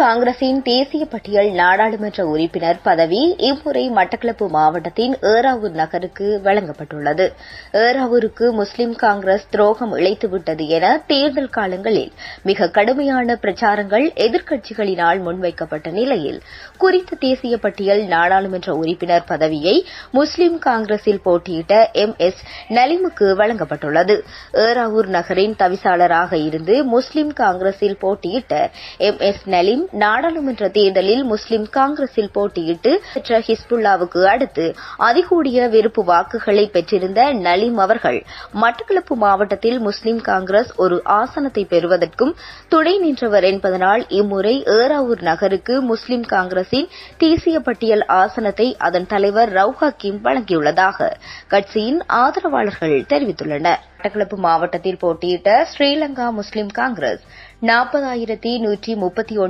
காங்கிரசின் தேசிய பட்டியல் நாடாளுமன்ற உறுப்பினர் பதவி இம்முறை மட்டக்களப்பு மாவட்டத்தின் ஏறாவூர் நகருக்கு வழங்கப்பட்டுள்ளது. ஏறாவூருக்கு முஸ்லிம் காங்கிரஸ் துரோகம் இழைத்துவிட்டது என தேர்தல் காலங்களில் மிக கடுமையான பிரச்சாரங்கள் எதிர்க்கட்சிகளினால் முன்வைக்கப்பட்ட நிலையில் குறித்த தேசிய பட்டியல் நாடாளுமன்ற உறுப்பினர் பதவியை முஸ்லிம் காங்கிரஸில் போட்டியிட்ட MS நலிமுக்கு வழங்கப்பட்டுள்ளது. ஏறாவூர் நகரின் தவிசாளராக இருந்து முஸ்லிம் காங்கிரஸில் போட்டியிட்ட MS நலிம் நாடாளுமன்ற தேர்தலில் முஸ்லிம் காங்கிரஸில் போட்டியிட்டு பெற்ற ஹிஸ்புல்லாவுக்கு அடுத்து அதிகூடிய விருப்பு வாக்குகளை பெற்றிருந்த நலிம் அவர்கள் மட்டக்களப்பு மாவட்டத்தில் முஸ்லிம் காங்கிரஸ் ஒரு ஆசனத்தை பெறுவதற்கும் துணை நின்றவர் என்பதனால் இம்முறை ஏறாவூர் நகருக்கு முஸ்லிம் காங்கிரசின் தேசிய பட்டியல் ஆசனத்தை அதன் தலைவர் ரவுஹ் ஹக்கீம் வழங்கியுள்ளதாக கட்சியின் ஆதரவாளர்கள் தெரிவித்துள்ளனர். மட்டக்களப்பு மாவட்டத்தில் போட்டியிட்ட ஸ்ரீலங்கா முஸ்லிம் காங்கிரஸ் 40,139